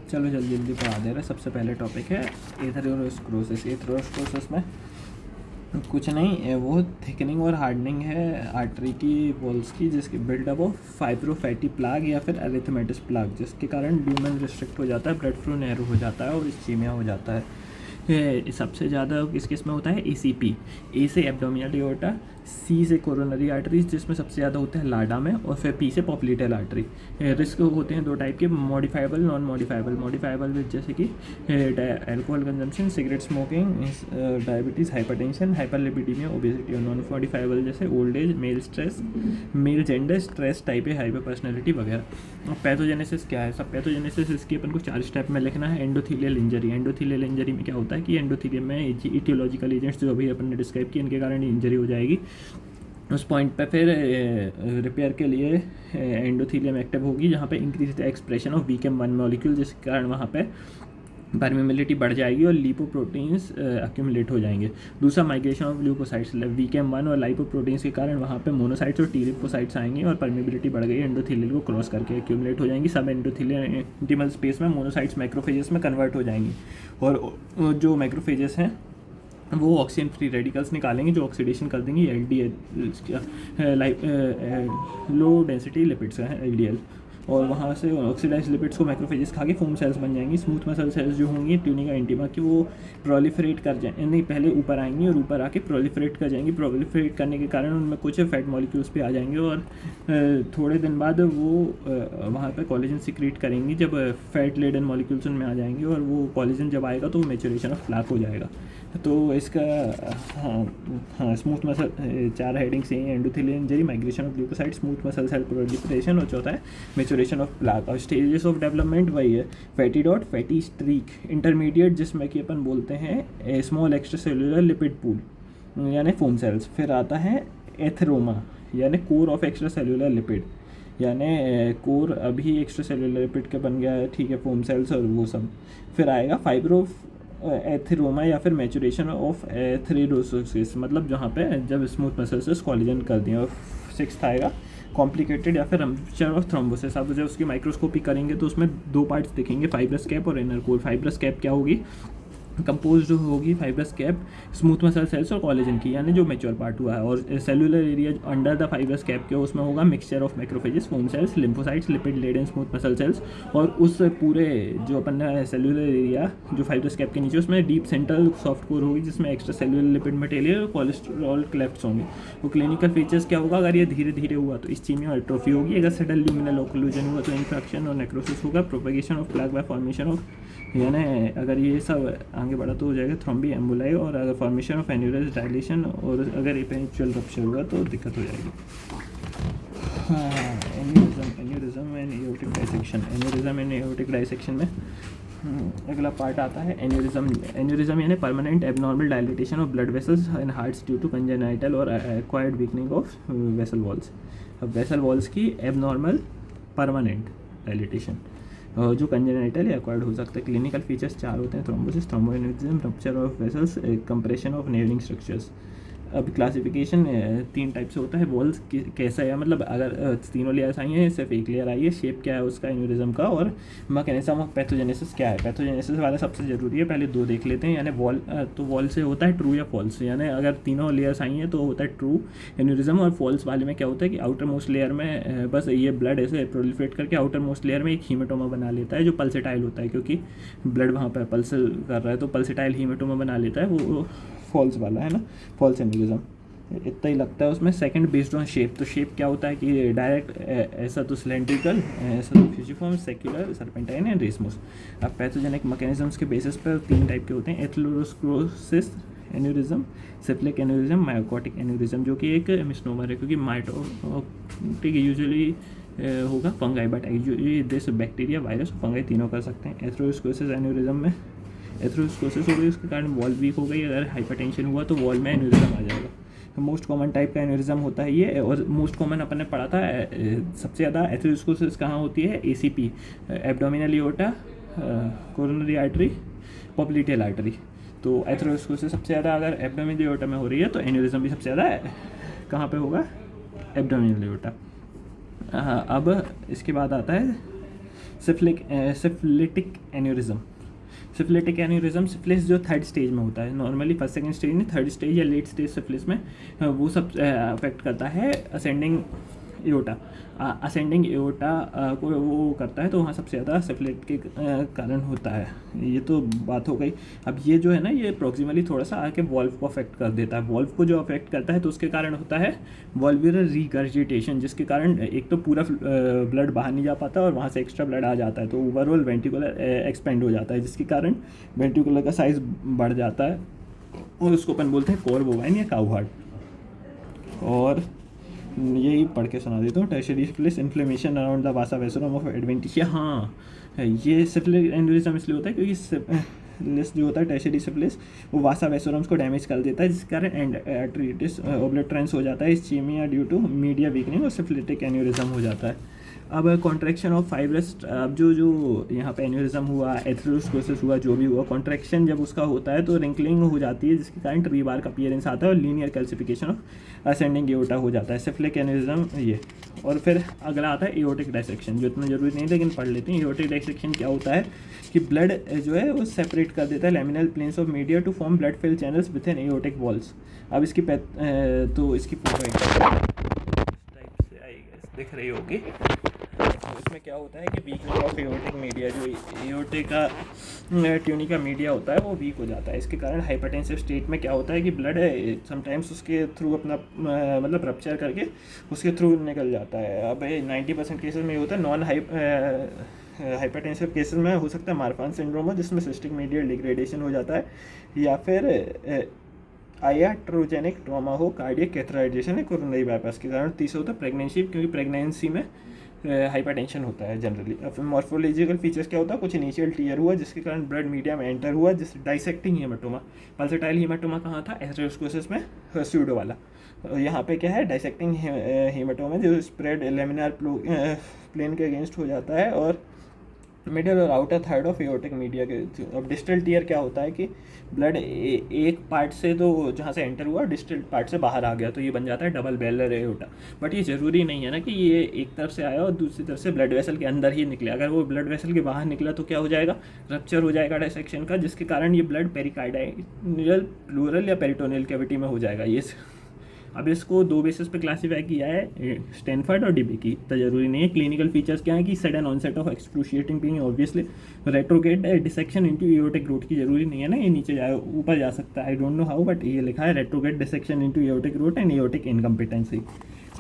चलो जल्दी जल्दी पढ़ा दे रहे। सबसे पहले टॉपिक है एथेरोस्क्लेरोसिस। एथेरोस्क्लेरोसिस में कुछ नहीं, वो थिकनिंग और हार्डनिंग है आर्टरी की वॉल्स की, जिसकी बिल्डअप ऑफ फाइब्रोफैटी प्लाग या फिर एरिथमेटस प्लाग, जिसके कारण ल्यूमेन रिस्ट्रिक्ट हो जाता है, ब्लड फ्लो नैरो हो जाता है और इस्चीमिया हो जाता है। सबसे ज़्यादा किस में होता है? ACP। ए से एब्डोमिनल एओर्टा, C से कोरोनरी आर्टरीज जिसमें सबसे ज़्यादा होता है लाडा में, और फिर P से पॉप्लिटल आर्टरी। रिस्क होते हैं दो टाइप के, मॉडिफाइबल, नॉन मॉडिफाइबल। मॉडिफाइबल जैसे कि alcohol consumption, cigarette smoking, diabetes, hypertension, hyperlipidaemia, obesity. और नॉन मॉडिफाइबल जैसे old age, male stress, male gender stress type है, हाइपर पर्सनैलिटी वगैरह। और पैथोजेनेसिस क्या है? सब पैथोजेनेसिस इसकी अपन को 4 स्टेप में लिखना है। Endothelial injury. एंडोथीलियल इंजरी में क्या होता है कि एंडोथीलियम में इटियोलॉजिकल एजेंट्स जो अभी अपन ने डिस्क्राइब किए, इनके कारण इंजरी हो जाएगी। उस पॉइंट पे फिर रिपेयर के लिए एंडोथीलियम एक्टिव होगी, जहाँ पे इंक्रीज द एक्सप्रेशन ऑफ वीकेम-1 मॉलिक्यूल, जिसके कारण वहाँ पे परमेबिलिटी बढ़ जाएगी और लिपोप्रोटीन्स अक्यूमुलेट हो जाएंगे। दूसरा माइग्रेशन ऑफ ल्यूकोसाइट्स। वीकेम-1 और लाइपोप्रोटीन्स के कारण वहाँ पे मोनोसाइट्स और टी लिपोसाइट्स आएंगे और परमेबिलिटी बढ़ गई, एंडोथीलियल को क्रॉस करके अक्यूमुलेट हो जाएंगी। सब एंडोथीलियल इंटीमल स्पेस में मोनोसाइट्स मैक्रोफेजेस में कन्वर्ट हो जाएंगी, और जो मैक्रोफेजेस हैं वो ऑक्सीजन फ्री रेडिकल्स निकालेंगे जो ऑक्सीडेशन कर देंगी LDL, लो डेंसिटी लिपिड्स हैं LDL, और वहाँ से ऑक्सीडाइज लिपिड्स को मैक्रोफेजेस खा के फोम सेल्स बन जाएंगी। स्मूथ मसल सेल्स जो होंगी ट्यूनिका इंटीमा की, वो प्रोलिफरेट कर जाए नहीं, पहले ऊपर आएंगी और ऊपर आके प्रोलिफरेट कर जाएंगी। प्रोलिफरेट करने के कारण उनमें कुछ फैट मॉलिक्यूल्स पे आ जाएंगे, और थोड़े दिन बाद वो वहाँ पे कोलेजन सिक्रीट करेंगी। जब फैट लेडन मॉलिक्यूल्स उनमें आ जाएंगे और वो कोलेजन जब आएगा तो मैच्योरेशन ऑफ प्लाक हो जाएगा। तो इसका हाँ स्मूथ मसल 4 हेडिंग्स हैं: endothelial injury, migration of leukocyte, smooth muscle cell proliferation, और चौथा है मैच्योरेशन ऑफ प्लाक। और स्टेजेस ऑफ डेवलपमेंट वही है: fatty dot, fatty streak, intermediate जिसमें कि अपन बोलते हैं small extra cellular lipid pool यानी फोम सेल्स। फिर आता है एथेरोमा यानी core of extra cellular lipid, यानी कोर अभी एक्स्ट्रा सेलुलर लिपिड के बन गया है, ठीक है, फोम सेल्स और वो सब। फिर आएगा फाइब्रो एथेरोमा या फिर मैचुरेशन ऑफ एथेरोडोसिस, मतलब जहाँ पे जब स्मूथ मसल से कोलेजन कर दिया। और 6th आएगा कॉम्प्लिकेटेड या फिर रप्चर ऑफ थ्रोम्बोसिस। अब जब उसकी माइक्रोस्कोपी करेंगे तो उसमें 2 पार्ट्स दिखेंगे, फाइब्रस कैप और इनर कोर। फाइब्रस कैप क्या होगी? कंपोज होगी fibrous cap smooth muscle cells और कोलेजन की, यानी जो मैच्योर पार्ट हुआ है। और cellular area under the fibrous cap के उसमें होगा mixture of macrophages, foam cells, lymphocytes, lipid laden smooth muscle cells. और उस पूरे जो अपन सेलुलर एरिया जो फाइब्रस कैप के नीचे, उसमें डीप सेंट्रल सॉफ्ट कोर होगी जिसमें एक्स्ट्रा सेलुलर लिपिड मटेरियल और कोलेस्ट्रॉल क्लेफ्ट्स होंगे। वो क्लिनिकल फीचर्स क्या होगा? अगर ये धीरे धीरे हुआ तो इस्चीमिया और एट्रोफी होगी। अगर सडन ल्यूमिनल ओक्लूजन हुआ तो इन्फेक्शन और नेक्रोसिस होगा। Propagation of plaque bye formation of, यानी अगर ये सब आगे बढ़ा तो हो जाएगा थ्रोम्बी एम्बुलाई, और अगर फॉर्मेशन ऑफ एन्यूरिज्म डायलेशन, और अगर इवेंचुअल रप्चर हुआ तो दिक्कत हो जाएगी। Aneurysm and aortic dissection. Aneurysm and aortic dissection में अगला पार्ट आता है एन्यूरिज्म। एन्यूरिज्म यानी permanent abnormal dilatation of blood vessels in hearts due to congenital और acquired weakening of vessel walls. अब वेसल वॉल्स की एबनॉर्मल परमानेंट डायलिटेशन जो congenital या एक्वायर्ड हो सकता है। क्लिनिकल फीचर्स 4 होते हैं: thrombosis, thromboaneurysm, rupture of vessels, compression of neighbouring structures. अब क्लासिफिकेशन 3 टाइप से होता है। वॉल्स कैसा है, मतलब अगर तीनों लेयर्स आई हैं, सिर्फ एक लेयर आई है, शेप क्या है उसका एन्यूरिज्म का, और मैकेनिज्म ऑफ पैथोजेनेसिस क्या है। पैथोजेनेसिस वाला सबसे ज़रूरी है, पहले 2 देख लेते हैं। यानी वॉल तो वॉल से होता है ट्रू या फॉल्स, यानी अगर तीनों लेयर्स आई हैं तो होता है ट्रू एन्यूरिज्म। और फॉल्स वाले में क्या होता है कि आउटर मोस्ट लेयर में बस ये ब्लड ऐसे प्रोलिफरेट करके आउटर मोस्ट लेयर में एक हीमेटोमा बना लेता है जो पल्सेटाइल होता है, क्योंकि ब्लड वहाँ पर पल्स कर रहा है तो पल्सेटाइल हीमेटोमा बना लेता है, वो फॉल्स वाला है ना, फॉल्स एन्यूरिज्म। इतना ही लगता है उसमें। सेकंड बेस्ड ऑन शेप, तो शेप क्या होता है कि डायरेक्ट ऐसा तो सिलेंड्रिकल, ऐसा तो फ्यूजिफॉर्म, सेक्युलर, सर्पेंटाइन एंड रेसमस। अब पैथोजेनिक मैकेनिज्म्स के बेसिस पर 3 टाइप के होते हैं: एथेरोस्क्लेरोसिस एन्यूरिज्म, सिप्लिक एन्यूरिज्म, मायोकॉटिक एन्यूरिज्म, जो कि एक मिसनोमर है क्योंकि मायोकॉटिक यूजुअली होगा fungi, but usually this bacteria, virus, fungi तीनों कर सकते हैं। एथेरोस्क्लेरोसिस एन्यूरिज्म में एथेरोस्क्लेरोसिस हो गई, उसके कारण वॉल वीक हो गई। अगर हाइपरटेंशन हुआ तो वॉल में एन्यूरिज्म आ जाएगा। मोस्ट कॉमन टाइप का एन्यूरिज्म होता है ये, और मोस्ट कॉमन अपन ने पढ़ा था सबसे ज़्यादा एथेरोस्क्लेरोसिस कहाँ होती है? ACP, abdominal aorta, coronary artery, popliteal artery. तो एथेरोस्क्लेरोसिस सबसे ज़्यादा अगर एब्डोमिनल एओर्टा में हो रही है तो एन्यूरिज्म भी सबसे ज़्यादा कहाँ पे होगा? Abdominal aorta. अब इसके बाद आता है syphilitic aneurysm. Syphilitic aneurysm, syphilis जो थर्ड स्टेज में होता है, नॉर्मली फर्स्ट सेकंड स्टेज में, थर्ड स्टेज या लेट स्टेज सिफिलिस में वो सब अफेक्ट करता है असेंडिंग एओर्टा। असेंडिंग एओर्टा को वो करता है, तो वहाँ सबसे ज़्यादा सिफिलिट के कारण होता है। ये तो बात हो गई। अब ये जो है ना, ये प्रॉक्सिमली थोड़ा सा आके वॉल्व को अफेक्ट कर देता है। वॉल्व को जो अफेक्ट करता है तो उसके कारण होता है वॉल्वुलर रिगर्जिटेशन, जिसके कारण एक तो पूरा ब्लड बाहर नहीं जा पाता और वहाँ से एक्स्ट्रा ब्लड आ जाता है, तो ओवरऑल वेंट्रिकुलर एक्सपेंड हो जाता है, जिसके कारण वेंट्रिकुलर का साइज़ बढ़ जाता है और उसको अपन बोलते हैं कोर बोवाइन या काउ हार्ट। और यही पढ़ के सुना देता हूँ। Tertiary syphilis, inflammation around the vasa vasorum of adventitia. हाँ, ये सिफिलिस एन्यूरिज्म इसलिए होता है क्योंकि सिफिलिस जो होता है, टर्शियरी सिफिलिस, वो वासा वेसोरम्स को डैमेज कर देता है, जिसके कारण आर्टरीटिस ओब्लेटरेंस हो जाता है, ischaemia due to media weakening, और सिफिलिटिक एन्यूरिज्म हो जाता है। अब कॉन्ट्रैक्शन ऑफ फाइब्रस, अब जो यहाँ पे एन्यूरिज्म हुआ, एथेरोस्क्लेरोसिस हुआ, जो भी हुआ, कॉन्ट्रैक्शन जब उसका होता है तो रिंकलिंग हो जाती है, जिसके कारण ट्री बार का अपीयरेंस आता है और linear calcification of ascending aorta हो जाता है। सिफिलिक एन्यूरिज्म ये। और फिर अगला आता है एओर्टिक डायसेक्शन, जो इतना जरूरी नहीं, लेकिन पढ़ लेते हैं। एओर्टिक डायसेक्शन क्या होता है कि ब्लड जो है वो सेपरेट कर देता है laminar planes of media to form blood filled channels with an aortic walls. अब इसकी तो इसकी फोटो इस टाइप से आई दिख रही होगी। तो इसमें क्या होता है कि वीकनेस ऑफ एओर्टिक मीडिया, जो एओर्टिक का ट्यूनिका मीडिया होता है वो वीक हो जाता है। इसके कारण हाइपरटेंसिव स्टेट में क्या होता है कि ब्लड समटाइम्स उसके थ्रू अपना मतलब रप्चर करके उसके थ्रू निकल जाता है। अब 90% केसेस में ये होता है। नॉन हाइपरटेंसिव केसेस में हो सकता है मार्फान सिंड्रोम हो, जिसमें सिस्टिक मीडियल डिग्रेडेशन हो जाता है, या फिर आयाट्रोजेनिक ट्रॉमा हो, कार्डियक कैथराइजेशन है कोरोनरी बाईपास के कारण। तीसरा होता है प्रेगनेंसी, क्योंकि प्रेगनेंसी में हाइपरटेंशन होता है जनरली। अब मॉर्फोलॉजिकल फीचर्स क्या होता है, कुछ इनिशियल टीयर हुआ जिसके कारण ब्लड मीडिया में एंटर हुआ, जिससे डाइसेक्टिंग हीमाटोमा। पल्सेटाइल हीमाटोमा कहाँ था, एथेरोस्क्लेरोसिस में, स्यूडो वाला। यहाँ पे क्या है, डाइसेक्टिंग हीमाटोमा, जो स्प्रेड लेमिनार प्लेन के अगेंस्ट हो जाता है और मिडल और outer third of aortic media के। अब डिस्टल टीयर क्या होता है कि ब्लड एक पार्ट से तो जहाँ से एंटर हुआ डिस्टल पार्ट से बाहर आ गया, तो ये बन जाता है डबल बेलर एओर्टा। बट ये ज़रूरी नहीं है ना कि ये एक तरफ से आया और दूसरी तरफ से ब्लड वेसल के अंदर ही निकले। अगर वो ब्लड वेसल के बाहर निकला तो क्या हो जाएगा, रप्चर हो जाएगा डायसेक्शन का, जिसके कारण ये ब्लड पेरिकार्डाइनल, प्लूरल या पेरिटोनियल कैविटी में हो जाएगा ये। अब इसको दो बेसिस पे क्लासीफाई किया है, स्टैनफोर्ड और डीबी की। तो जरूरी नहीं है। क्लिनिकल फीचर्स क्या है कि sudden onset of excruciating pain, obviously retrograde dissection into aortic root की जरूरी नहीं है ना, ये नीचे जाए ऊपर जा सकता है, I don't know how, but ये लिखा है retrograde dissection into aortic root and aortic incompetency.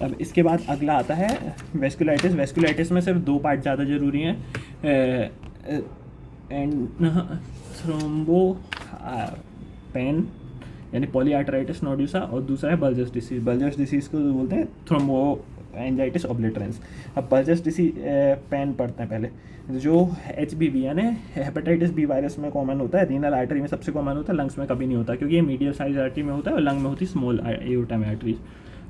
अब इसके बाद अगला आता है वेस्कुलाइटिस। वेस्कुलाइटिस में सिर्फ दो पार्ट ज़्यादा जरूरी हैं, एंड थ्रोम्बो पेन यानी पॉलीआर्टराइटिस नोड्यूसा, और दूसरा है बल्जस डिसीज। बल्जस डिसीज़ को बोलते हैं थ्रोम्बो एंजाइटिस ऑब्लिटरेंस। अब बल्जस डिसीज पेन पढ़ते हैं पहले, जो HBV यानी हेपेटाइटिस बी वायरस में कॉमन होता है, रीनल आर्टरी में सबसे कॉमन होता है, लंग्स में कभी नहीं होता, क्योंकि ये मीडियल साइज आर्टरी में होता है और लंग में होती है स्मॉल एओर्टा में आर्टरीज।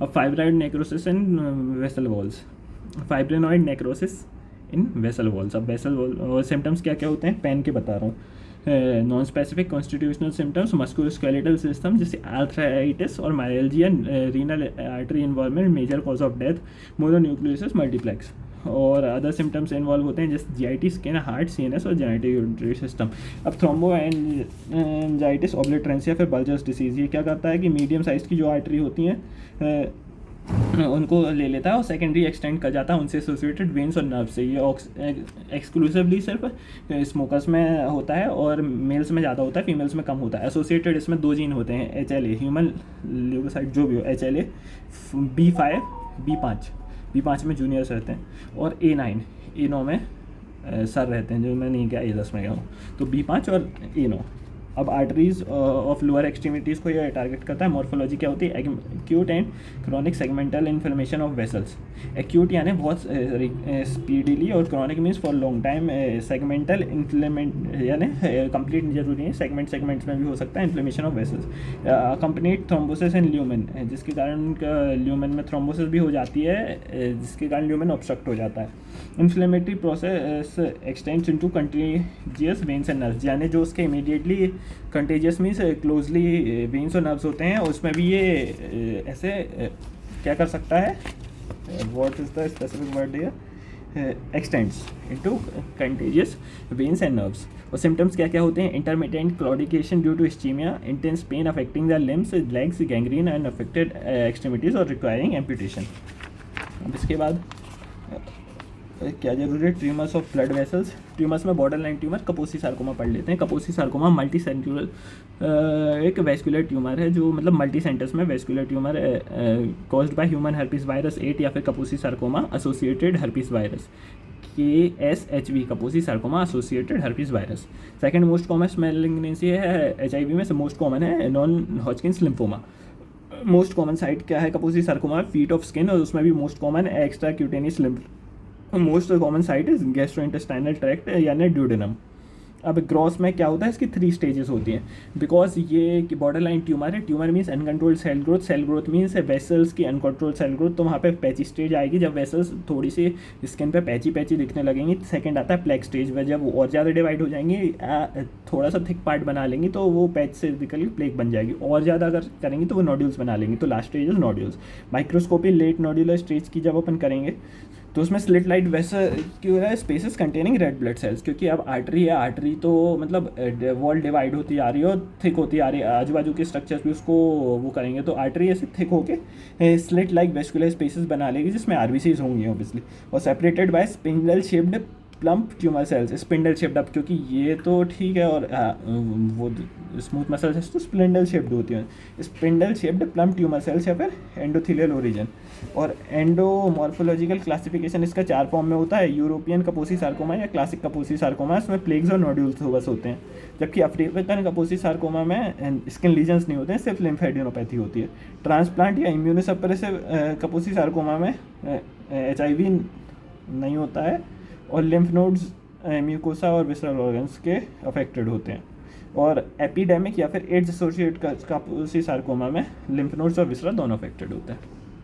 अब fibroid necrosis in vessel walls, fibrinoid necrosis in vessel walls. अब वेसल वॉल सिम्टम्स क्या क्या होते हैं, पेन के बता रहा हूँ। Non specific constitutional symptoms, musculoskeletal system जैसे आर्थराइटिस और myalgia, renal artery involvement, major cause of death, mononucleosis multiplex. और अदर सिम्टम्स इन्वॉल्व होते हैं जैसे GIT, स्किन, हार्ट, CNS और जेनेटिक यूरिनरी सिस्टम। अब थ्रोम्बो एंजाइटिस ऑब्लिटरेंस या फिर बल्जस डिसीज़, ये क्या करता है कि मीडियम साइज़ की जो आर्टरी होती हैं उनको ले लेता है और सेकेंडरी एक्सटेंड कर जाता है उनसे एसोसिएटेड वेन्स और नर्व से। ये एक्सक्लूसिवली सिर्फ स्मोकर्स में होता है और मेल्स में ज़्यादा होता है, फीमेल्स में कम होता है। एसोसिएटेड इसमें दो जीन होते हैं, HLA ह्यूमन ल्यूकोसाइट जो भी हो, HLA, B5, B5 में जूनियर्स रहते हैं, और A9 A9 में सर रहते हैं, जो मैं नहीं क्या A10 में गया हूँ, तो B5 और A9। अब आर्टरीज ऑफ लोअर एक्सट्रीमिटीज़ को ये टारगेट करता है। मॉर्फोलॉजी क्या होती है, acute and chronic segmental inflammation of vessels. Acute यानी बहुत स्पीडीली, और chronic means for long time. Segmental inflammation यानी कंप्लीट जरूरी है, सेगमेंट्स में भी हो सकता है inflammation of vessels. Complete thrombosis in lumen, जिसके कारण ल्यूमेन में थ्रोम्बोसिस भी हो जाती है, जिसके कारण ल्यूमेन ऑब्स्ट्रक्ट हो जाता है। Inflammatory process x tends into contiguous veins and nerves, यानी जो उसके immediately contagious means closely veins और नर्व्स होते हैं, उसमें भी ये ऐसे क्या कर सकता है, what is the specific word here, extends into contiguous veins and nerves. और सिम्टम्स क्या क्या होते हैं? Intermittent claudication due to ischaemia, intense pain affecting the limbs, legs, gangrene and affected extremities और रिक्वायरिंग एम्पुटेशन। अब इसके बाद क्या जरूरी है? Tumours of blood vessels. Tumours में borderline tumour, Kaposi sarcoma पढ़ लेते हैं। कपोसी सार्कोमा मल्टी सेंट्रल एक वेस्कुलर ट्यूमर है जो मतलब मल्टी सेंटर्स में vascular tumour caused by human herpes virus 8 या फिर Kaposi sarcoma associated herpes virus KSHV, Kaposi sarcoma associated herpes virus. Second most common malignancy है HIV में से मोस्ट कॉमन है non Hodgkin's lymphoma. Most common site क्या है Kaposi sarcoma? Feet of skin, और उसमें भी मोस्ट कॉमन है extra cutaneous lymph. Most common site is gastrointestinal tract यानी ड्यूडेनम। अब ग्रॉस में क्या होता है? इसकी 3 स्टेजेस होती हैं बिकॉज ये बॉर्डर लाइन ट्यूमर है। Tumour means uncontrolled cell growth, cell growth means vessels की अनकंट्रोल्ड सेल ग्रोथ। तो वहाँ पे पैची स्टेज आएगी जब वेसल्स थोड़ी सी स्किन पे पैची पैची दिखने लगेंगी। सेकंड आता है प्लेग स्टेज में, जब वो और ज़्यादा डिवाइड हो जाएंगी, थोड़ा सा थिक पार्ट बना लेंगी तो वो पैच से निकल के प्लेग बन जाएगी। और ज़्यादा अगर करेंगी तो वो नोड्यूल्स बना लेंगी। तो last stage is nodules. Microscopy late nodular stage की जब अपन करेंगे तो उसमें स्लिट लाइट वैसे क्यों हो रहा है? Spaces containing red blood cells, क्योंकि अब आर्टरी है, आर्टरी तो मतलब वॉल डिवाइड होती आ रही है और थिक होती आ रही है, आजू बाजू के स्ट्रक्चर्स भी उसको वो करेंगे तो आर्टरी ऐसे थिक होके स्लिट लाइक वेस्कुलर स्पेसेस बना लेगी जिसमें आरबीसीज होंगी ऑब्वियसली, और separated by spindle shaped plump tumour cells. Spindle shaped, अब क्योंकि ये तो ठीक है और वो स्मूथ मसल सेल्स तो स्पिंडल शेप्ड होती हैं। Spindle shaped plump tumour cells या फिर एंडोथेलियल ओरिजिन। और एंडोमॉर्फोलॉजिकल क्लासिफिकेशन इसका 4 फॉर्म में होता है, यूरोपियन कपोसी सार्कोमा या क्लासिक कपोसी सार्कोमा, इसमें प्लेग्स और नोड्यूल्स बस होते हैं। जबकि अफ्रीकन कपोसी सार्कोमा में स्किन लीजन्स नहीं होते हैं, सिर्फ लिम्फेडिनोपैथी होती है। ट्रांसप्लांट या इम्यूनोसप्रेसिव कपोसी सार्कोमा में HIV नहीं होता है और लिम्फ नोड्स म्यूकोसा और विसरल ऑर्गन्स के अफेक्टेड होते हैं। और एपिडेमिक या फिर एड्स एसोसिएटेड कपोसी सार्कोमा में लिम्फ नोड्स और विसरा दोनों अफेक्टेड होते हैं।